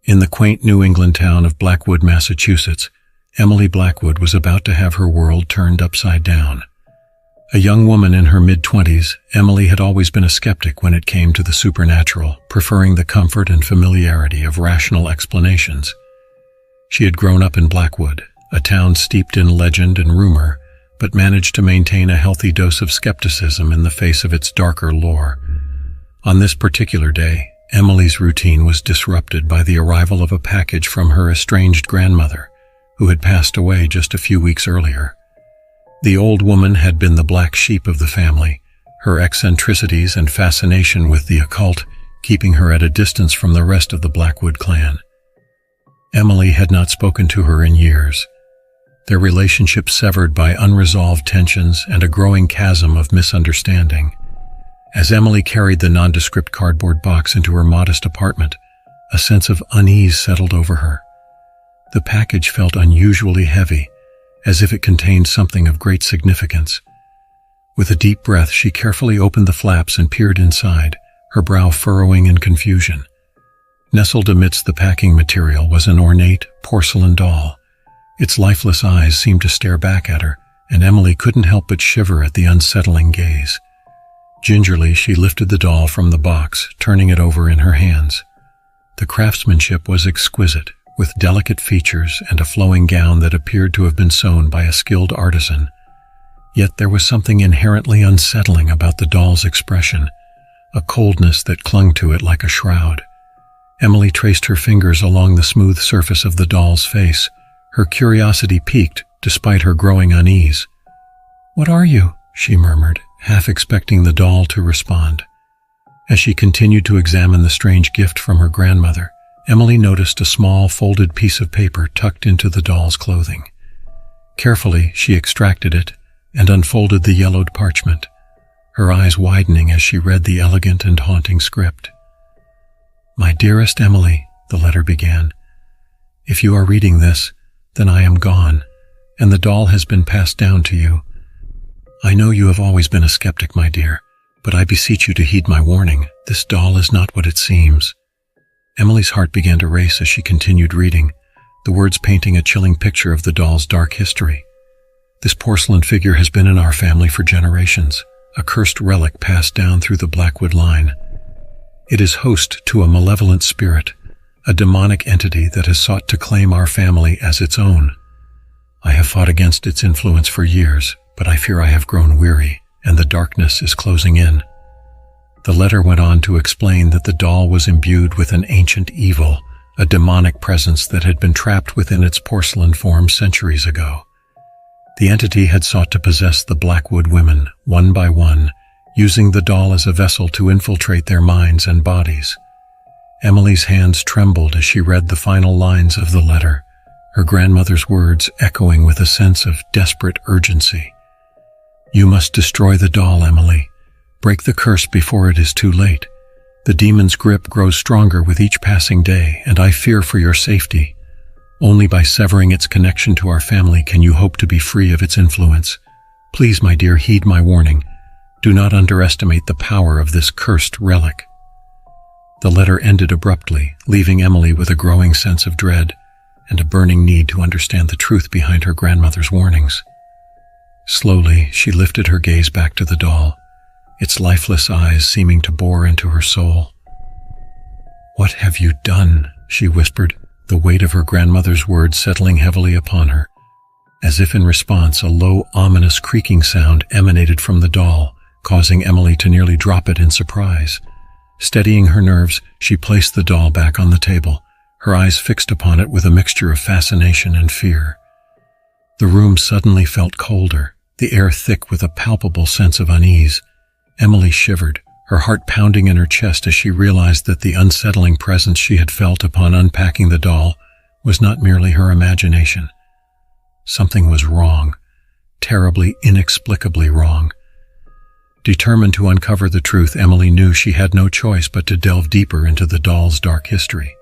In the quaint New England town of Blackwood, Massachusetts, Emily Blackwood was about to have her world turned upside down. A young woman in her mid-20s, Emily had always been a skeptic when it came to the supernatural, preferring the comfort and familiarity of rational explanations. She had grown up in Blackwood, a town steeped in legend and rumor, but managed to maintain a healthy dose of skepticism in the face of its darker lore. On this particular day, Emily's routine was disrupted by the arrival of a package from her estranged grandmother, who had passed away just a few weeks earlier. The old woman had been the black sheep of the family, her eccentricities and fascination with the occult keeping her at a distance from the rest of the Blackwood clan. Emily had not spoken to her in years, their relationship severed by unresolved tensions and a growing chasm of misunderstanding. As Emily carried the nondescript cardboard box into her modest apartment, a sense of unease settled over her. The package felt unusually heavy, as if it contained something of great significance. With a deep breath, she carefully opened the flaps and peered inside, her brow furrowing in confusion. Nestled amidst the packing material was an ornate porcelain doll. Its lifeless eyes seemed to stare back at her, and Emily couldn't help but shiver at the unsettling gaze. Gingerly, she lifted the doll from the box, turning it over in her hands. The craftsmanship was exquisite, with delicate features and a flowing gown that appeared to have been sewn by a skilled artisan. Yet there was something inherently unsettling about the doll's expression, a coldness that clung to it like a shroud. Emily traced her fingers along the smooth surface of the doll's face, her curiosity piqued despite her growing unease. "What are you?" she murmured, half expecting the doll to respond. As she continued to examine the strange gift from her grandmother, Emily noticed a small folded piece of paper tucked into the doll's clothing. Carefully, she extracted it and unfolded the yellowed parchment, her eyes widening as she read the elegant and haunting script. "My dearest Emily," the letter began, "if you are reading this, then I am gone, and the doll has been passed down to you. I know you have always been a skeptic, my dear, but I beseech you to heed my warning. This doll is not what it seems." Emily's heart began to race as she continued reading, the words painting a chilling picture of the doll's dark history. "This porcelain figure has been in our family for generations, a cursed relic passed down through the Blackwood line. It is host to a malevolent spirit, a demonic entity that has sought to claim our family as its own. I have fought against its influence for years, but I fear I have grown weary, and the darkness is closing in." The letter went on to explain that the doll was imbued with an ancient evil, a demonic presence that had been trapped within its porcelain form centuries ago. The entity had sought to possess the Blackwood women, one by one, using the doll as a vessel to infiltrate their minds and bodies. Emily's hands trembled as she read the final lines of the letter, her grandmother's words echoing with a sense of desperate urgency. "You must destroy the doll, Emily. Break the curse before it is too late. The demon's grip grows stronger with each passing day, and I fear for your safety. Only by severing its connection to our family can you hope to be free of its influence. Please, my dear, heed my warning. Do not underestimate the power of this cursed relic." The letter ended abruptly, leaving Emily with a growing sense of dread and a burning need to understand the truth behind her grandmother's warnings. Slowly, she lifted her gaze back to the doll, its lifeless eyes seeming to bore into her soul. "What have you done?" she whispered, the weight of her grandmother's words settling heavily upon her. As if in response, a low, ominous creaking sound emanated from the doll, causing Emily to nearly drop it in surprise. Steadying her nerves, she placed the doll back on the table, her eyes fixed upon it with a mixture of fascination and fear. The room suddenly felt colder, the air thick with a palpable sense of unease. Emily shivered, her heart pounding in her chest as she realized that the unsettling presence she had felt upon unpacking the doll was not merely her imagination. Something was wrong, terribly, inexplicably wrong. Determined to uncover the truth, Emily knew she had no choice but to delve deeper into the doll's dark history.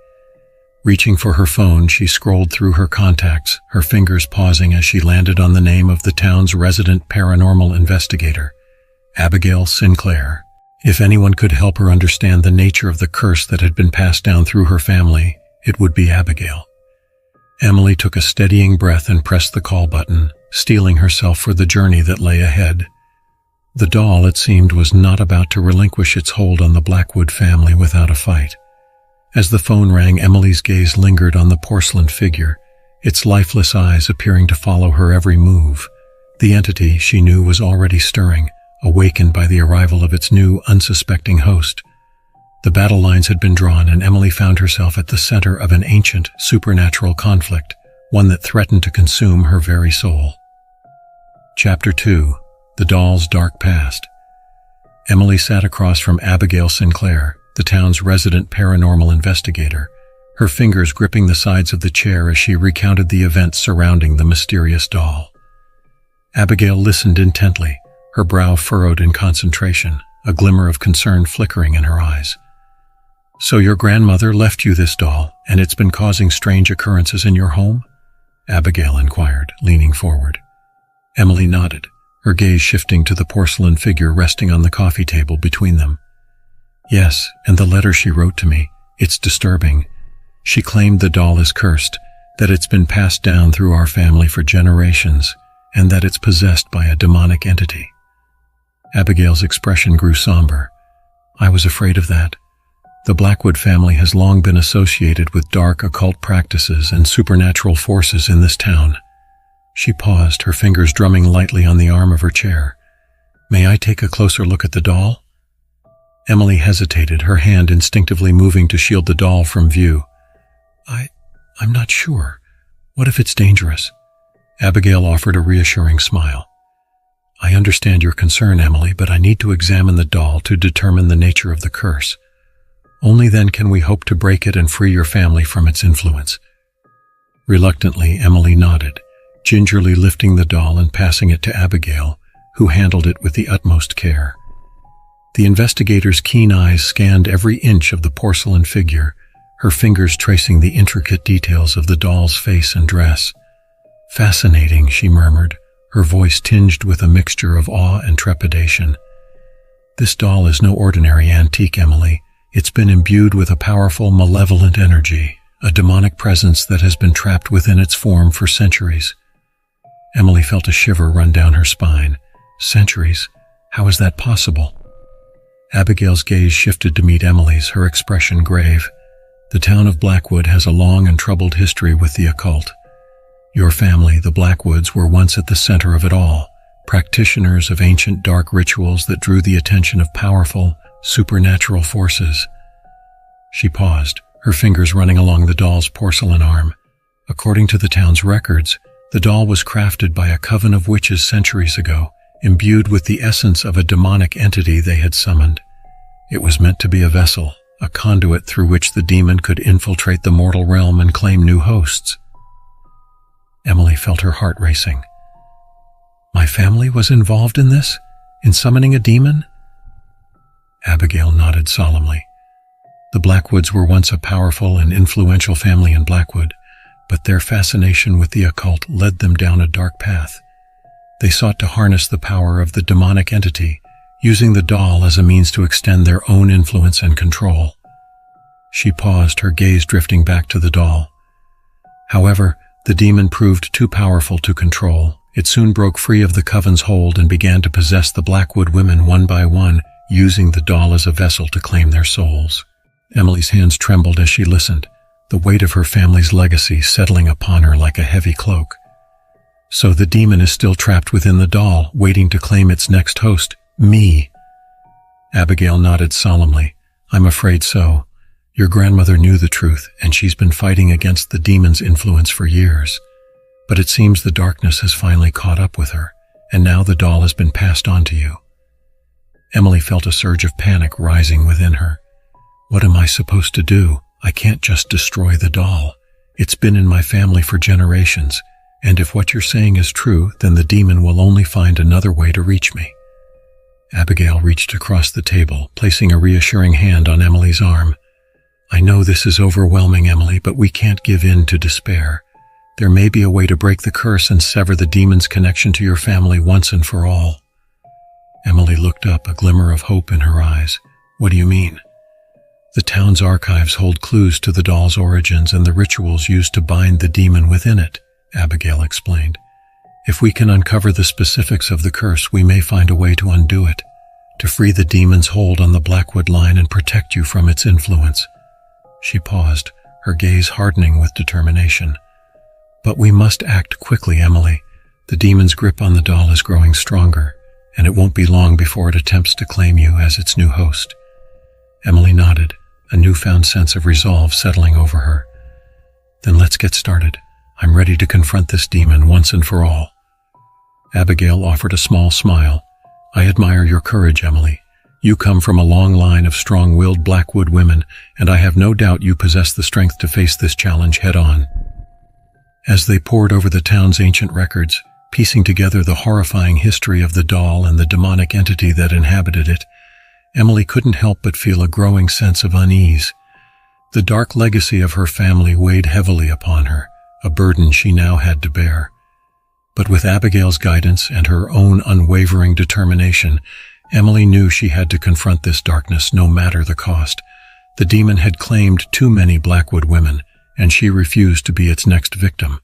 Reaching for her phone, she scrolled through her contacts, her fingers pausing as she landed on the name of the town's resident paranormal investigator, Abigail Sinclair. If anyone could help her understand the nature of the curse that had been passed down through her family, It would be Abigail. Emily took a steadying breath and pressed the call button, steeling herself for the journey that lay ahead. The doll, it seemed, was not about to relinquish its hold on the Blackwood family without a fight. As the phone rang, Emily's gaze lingered on the porcelain figure, its lifeless eyes appearing to follow her every move. The entity, she knew, was already stirring, awakened by the arrival of its new, unsuspecting host. The battle lines had been drawn, and Emily found herself at the center of an ancient, supernatural conflict, one that threatened to consume her very soul. Chapter 2. The Doll's Dark Past. Emily sat across from Abigail Sinclair, the town's resident paranormal investigator, her fingers gripping the sides of the chair as she recounted the events surrounding the mysterious doll. Abigail listened intently, her brow furrowed in concentration, a glimmer of concern flickering in her eyes. "So your grandmother left you this doll, and it's been causing strange occurrences in your home?" Abigail inquired, leaning forward. Emily nodded, her gaze shifting to the porcelain figure resting on the coffee table between them. "Yes, and the letter she wrote to me. It's disturbing. She claimed the doll is cursed, that it's been passed down through our family for generations, and that it's possessed by a demonic entity." Abigail's expression grew somber. "I was afraid of that. The Blackwood family has long been associated with dark occult practices and supernatural forces in this town." She paused, her fingers drumming lightly on the arm of her chair. "May I take a closer look at the doll?" Emily hesitated, her hand instinctively moving to shield the doll from view. I'm not sure. What if it's dangerous?" Abigail offered a reassuring smile. "I understand your concern, Emily, but I need to examine the doll to determine the nature of the curse. Only then can we hope to break it and free your family from its influence." Reluctantly, Emily nodded, gingerly lifting the doll and passing it to Abigail, who handled it with the utmost care. The investigator's keen eyes scanned every inch of the porcelain figure, her fingers tracing the intricate details of the doll's face and dress. "Fascinating," she murmured, her voice tinged with a mixture of awe and trepidation. "This doll is no ordinary antique, Emily. It's been imbued with a powerful, malevolent energy, a demonic presence that has been trapped within its form for centuries." Emily felt a shiver run down her spine. "Centuries? How is that possible?" Abigail's gaze shifted to meet Emily's, her expression grave. "The town of Blackwood has a long and troubled history with the occult. Your family, the Blackwoods, were once at the center of it all, practitioners of ancient dark rituals that drew the attention of powerful, supernatural forces." She paused, her fingers running along the doll's porcelain arm. "According to the town's records, the doll was crafted by a coven of witches centuries ago, imbued with the essence of a demonic entity they had summoned. It was meant to be a vessel, a conduit through which the demon could infiltrate the mortal realm and claim new hosts." Emily felt her heart racing. "My family was involved in this? In summoning a demon?" Abigail nodded solemnly. "The Blackwoods were once a powerful and influential family in Blackwood, but their fascination with the occult led them down a dark path. They sought to harness the power of the demonic entity, using the doll as a means to extend their own influence and control." She paused, her gaze drifting back to the doll. "However, the demon proved too powerful to control. It soon broke free of the coven's hold and began to possess the Blackwood women one by one, using the doll as a vessel to claim their souls." Emily's hands trembled as she listened, the weight of her family's legacy settling upon her like a heavy cloak. "So the demon is still trapped within the doll, waiting to claim its next host, me." Abigail nodded solemnly. "I'm afraid so. Your grandmother knew the truth, and she's been fighting against the demon's influence for years. But it seems the darkness has finally caught up with her, and now the doll has been passed on to you." Emily felt a surge of panic rising within her. "What am I supposed to do? I can't just destroy the doll. It's been in my family for generations, and if what you're saying is true, then the demon will only find another way to reach me." Abigail reached across the table, placing a reassuring hand on Emily's arm. "I know this is overwhelming, Emily, but we can't give in to despair. There may be a way to break the curse and sever the demon's connection to your family once and for all." Emily looked up, a glimmer of hope in her eyes. "What do you mean?" The town's archives hold clues to the doll's origins and the rituals used to bind the demon within it, Abigail explained. If we can uncover the specifics of the curse, we may find a way to undo it, to free the demon's hold on the Blackwood line and protect you from its influence. She paused, her gaze hardening with determination. But we must act quickly, Emily. The demon's grip on the doll is growing stronger, and it won't be long before it attempts to claim you as its new host. Emily nodded, a newfound sense of resolve settling over her. Then let's get started. I'm ready to confront this demon once and for all. Abigail offered a small smile. I admire your courage, Emily. You come from a long line of strong-willed Blackwood women, and I have no doubt you possess the strength to face this challenge head-on. As they pored over the town's ancient records, piecing together the horrifying history of the doll and the demonic entity that inhabited it, Emily couldn't help but feel a growing sense of unease. The dark legacy of her family weighed heavily upon her, a burden she now had to bear. But with Abigail's guidance and her own unwavering determination, Emily knew she had to confront this darkness no matter the cost. The demon had claimed too many Blackwood women, and she refused to be its next victim.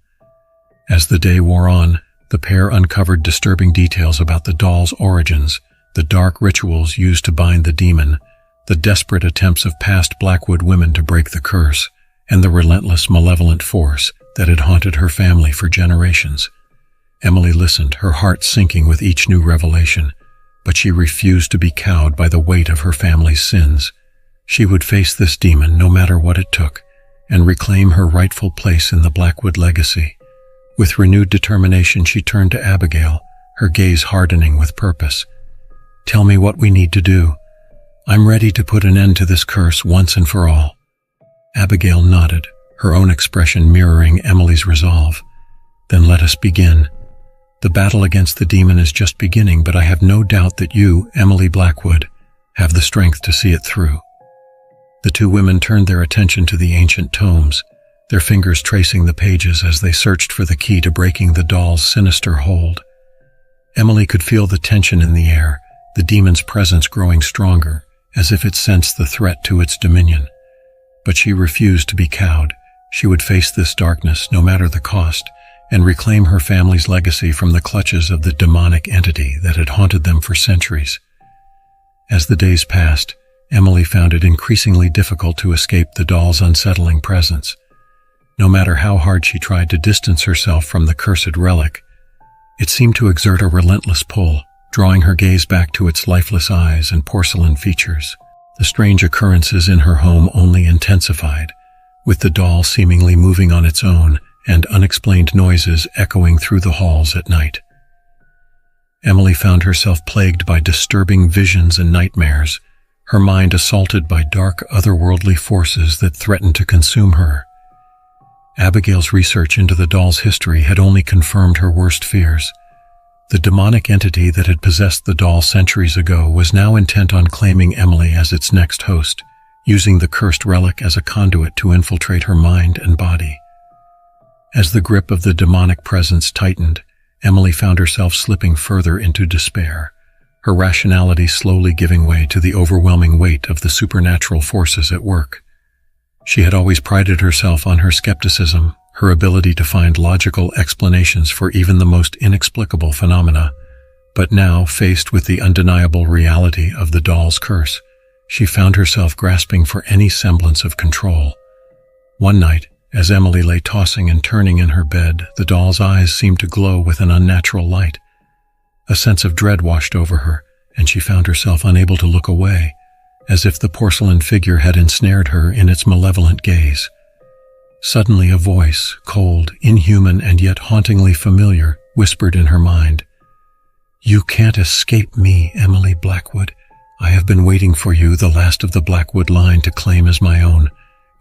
As the day wore on, the pair uncovered disturbing details about the doll's origins, the dark rituals used to bind the demon, the desperate attempts of past Blackwood women to break the curse, and the relentless malevolent force that had haunted her family for generations. Emily listened, her heart sinking with each new revelation, but she refused to be cowed by the weight of her family's sins. She would face this demon no matter what it took, and reclaim her rightful place in the Blackwood legacy. With renewed determination, she turned to Abigail, her gaze hardening with purpose. Tell me what we need to do. I'm ready to put an end to this curse once and for all. Abigail nodded, her own expression mirroring Emily's resolve. Then let us begin. The battle against the demon is just beginning, but I have no doubt that you, Emily Blackwood, have the strength to see it through. The two women turned their attention to the ancient tomes, their fingers tracing the pages as they searched for the key to breaking the doll's sinister hold. Emily could feel the tension in the air, the demon's presence growing stronger, as if it sensed the threat to its dominion. But she refused to be cowed. She would face this darkness, no matter the cost, and reclaim her family's legacy from the clutches of the demonic entity that had haunted them for centuries. As the days passed, Emily found it increasingly difficult to escape the doll's unsettling presence. No matter how hard she tried to distance herself from the cursed relic, it seemed to exert a relentless pull, drawing her gaze back to its lifeless eyes and porcelain features. The strange occurrences in her home only intensified, with the doll seemingly moving on its own and unexplained noises echoing through the halls at night. Emily found herself plagued by disturbing visions and nightmares, her mind assaulted by dark, otherworldly forces that threatened to consume her. Abigail's research into the doll's history had only confirmed her worst fears. The demonic entity that had possessed the doll centuries ago was now intent on claiming Emily as its next host, using the cursed relic as a conduit to infiltrate her mind and body. As the grip of the demonic presence tightened, Emily found herself slipping further into despair, her rationality slowly giving way to the overwhelming weight of the supernatural forces at work. She had always prided herself on her skepticism, her ability to find logical explanations for even the most inexplicable phenomena. But now, faced with the undeniable reality of the doll's curse, she found herself grasping for any semblance of control. One night, as Emily lay tossing and turning in her bed, the doll's eyes seemed to glow with an unnatural light. A sense of dread washed over her, and she found herself unable to look away, as if the porcelain figure had ensnared her in its malevolent gaze. Suddenly a voice, cold, inhuman, and yet hauntingly familiar, whispered in her mind. "You can't escape me, Emily Blackwood. I have been waiting for you, the last of the Blackwood line, to claim as my own.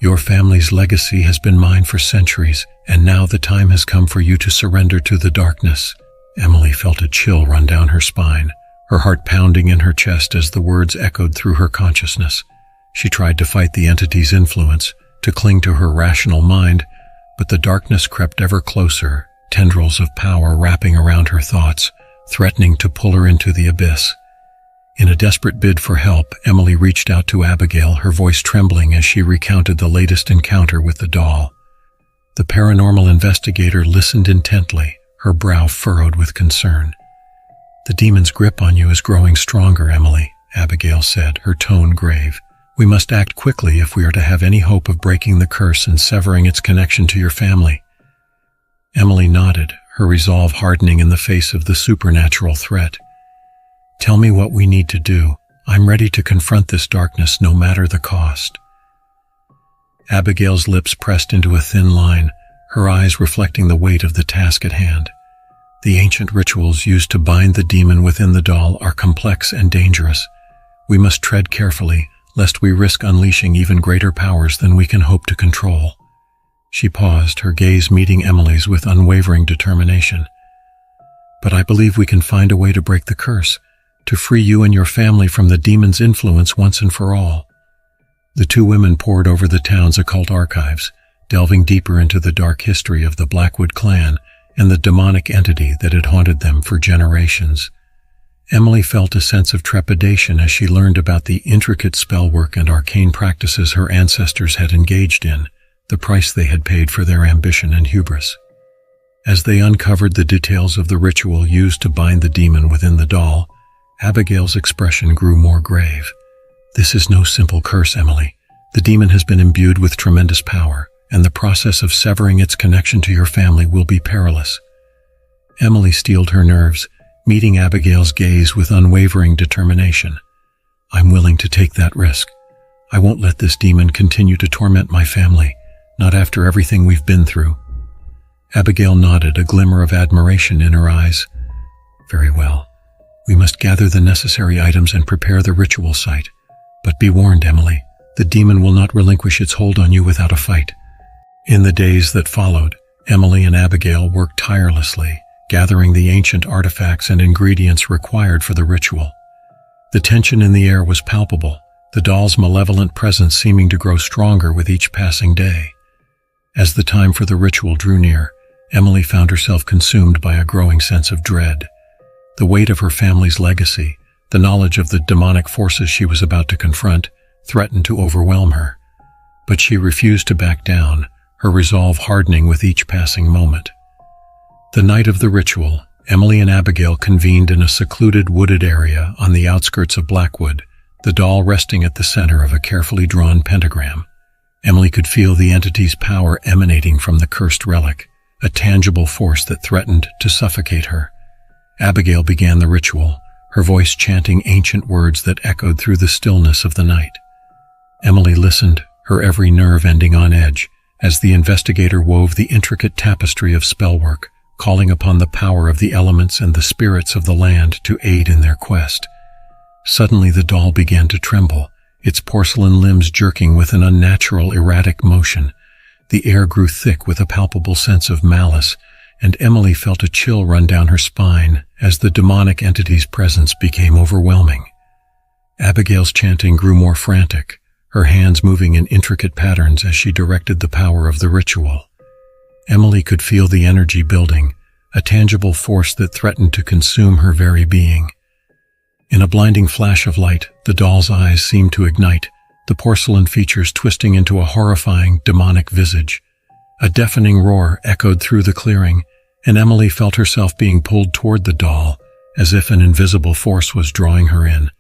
Your family's legacy has been mine for centuries, and now the time has come for you to surrender to the darkness." Emily felt a chill run down her spine, her heart pounding in her chest as the words echoed through her consciousness. She tried to fight the entity's influence, to cling to her rational mind, but the darkness crept ever closer, tendrils of power wrapping around her thoughts, threatening to pull her into the abyss. In a desperate bid for help, Emily reached out to Abigail, her voice trembling as she recounted the latest encounter with the doll. The paranormal investigator listened intently, her brow furrowed with concern. "The demon's grip on you is growing stronger, Emily," Abigail said, her tone grave. "We must act quickly if we are to have any hope of breaking the curse and severing its connection to your family." Emily nodded, her resolve hardening in the face of the supernatural threat. "Tell me what we need to do. I'm ready to confront this darkness no matter the cost." Abigail's lips pressed into a thin line, her eyes reflecting the weight of the task at hand. "The ancient rituals used to bind the demon within the doll are complex and dangerous. We must tread carefully, lest we risk unleashing even greater powers than we can hope to control." She paused, her gaze meeting Emily's with unwavering determination. "But I believe we can find a way to break the curse, to free you and your family from the demon's influence once and for all." The two women pored over the town's occult archives, delving deeper into the dark history of the Blackwood clan and the demonic entity that had haunted them for generations. Emily felt a sense of trepidation as she learned about the intricate spellwork and arcane practices her ancestors had engaged in, the price they had paid for their ambition and hubris. As they uncovered the details of the ritual used to bind the demon within the doll, Abigail's expression grew more grave. "This is no simple curse, Emily. The demon has been imbued with tremendous power, and the process of severing its connection to your family will be perilous." Emily steeled her nerves, meeting Abigail's gaze with unwavering determination. "I'm willing to take that risk. I won't let this demon continue to torment my family, not after everything we've been through." Abigail nodded, a glimmer of admiration in her eyes. "Very well. We must gather the necessary items and prepare the ritual site. But be warned, Emily, the demon will not relinquish its hold on you without a fight." In the days that followed, Emily and Abigail worked tirelessly, gathering the ancient artifacts and ingredients required for the ritual. The tension in the air was palpable, the doll's malevolent presence seeming to grow stronger with each passing day. As the time for the ritual drew near, Emily found herself consumed by a growing sense of dread. The weight of her family's legacy, the knowledge of the demonic forces she was about to confront, threatened to overwhelm her. But she refused to back down, her resolve hardening with each passing moment. The night of the ritual, Emily and Abigail convened in a secluded wooded area on the outskirts of Blackwood, the doll resting at the center of a carefully drawn pentagram. Emily could feel the entity's power emanating from the cursed relic, a tangible force that threatened to suffocate her. Abigail began the ritual, her voice chanting ancient words that echoed through the stillness of the night. Emily listened, her every nerve ending on edge, as the investigator wove the intricate tapestry of spellwork, calling upon the power of the elements and the spirits of the land to aid in their quest. Suddenly the doll began to tremble, its porcelain limbs jerking with an unnatural, erratic motion. The air grew thick with a palpable sense of malice, and Emily felt a chill run down her spine as the demonic entity's presence became overwhelming. Abigail's chanting grew more frantic, her hands moving in intricate patterns as she directed the power of the ritual. Emily could feel the energy building, a tangible force that threatened to consume her very being. In a blinding flash of light, the doll's eyes seemed to ignite, the porcelain features twisting into a horrifying, demonic visage. A deafening roar echoed through the clearing, and Emily felt herself being pulled toward the doll, as if an invisible force was drawing her in.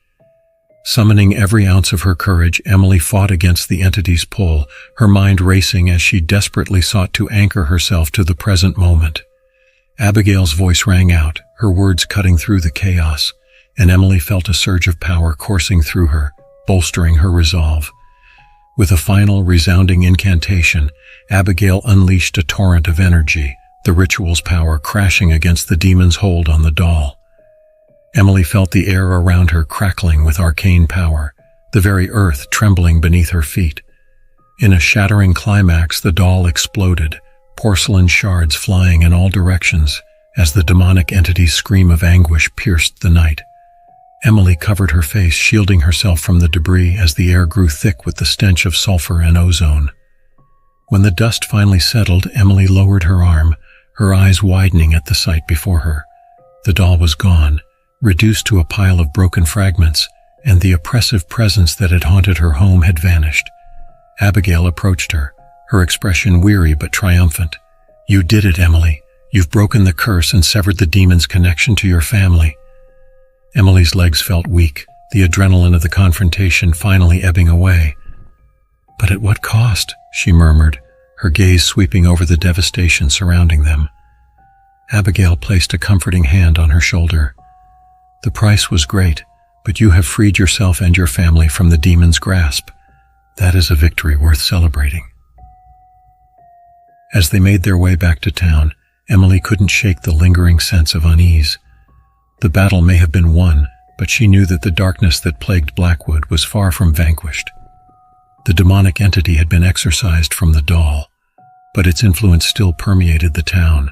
Summoning every ounce of her courage, Emily fought against the entity's pull, her mind racing as she desperately sought to anchor herself to the present moment. Abigail's voice rang out, her words cutting through the chaos, and Emily felt a surge of power coursing through her, bolstering her resolve. With a final, resounding incantation, Abigail unleashed a torrent of energy, the ritual's power crashing against the demon's hold on the doll. Emily felt the air around her crackling with arcane power, the very earth trembling beneath her feet. In a shattering climax, the doll exploded, porcelain shards flying in all directions as the demonic entity's scream of anguish pierced the night. Emily covered her face, shielding herself from the debris as the air grew thick with the stench of sulfur and ozone. When the dust finally settled, Emily lowered her arm, her eyes widening at the sight before her. The doll was gone, reduced to a pile of broken fragments, and the oppressive presence that had haunted her home had vanished. Abigail approached her, her expression weary but triumphant. "You did it, Emily. You've broken the curse and severed the demon's connection to your family." Emily's legs felt weak, the adrenaline of the confrontation finally ebbing away. "But at what cost?" she murmured, her gaze sweeping over the devastation surrounding them. Abigail placed a comforting hand on her shoulder. "The price was great, but you have freed yourself and your family from the demon's grasp. That is a victory worth celebrating." As they made their way back to town, Emily couldn't shake the lingering sense of unease. The battle may have been won, but she knew that the darkness that plagued Blackwood was far from vanquished. The demonic entity had been exorcised from the doll, but its influence still permeated the town,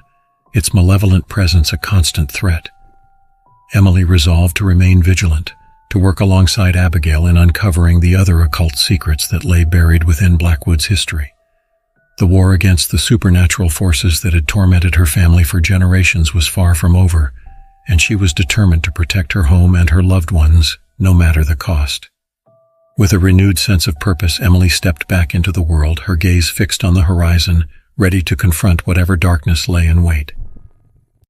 its malevolent presence a constant threat. Emily resolved to remain vigilant, to work alongside Abigail in uncovering the other occult secrets that lay buried within Blackwood's history. The war against the supernatural forces that had tormented her family for generations was far from over, and she was determined to protect her home and her loved ones, no matter the cost. With a renewed sense of purpose, Emily stepped back into the world, her gaze fixed on the horizon, ready to confront whatever darkness lay in wait.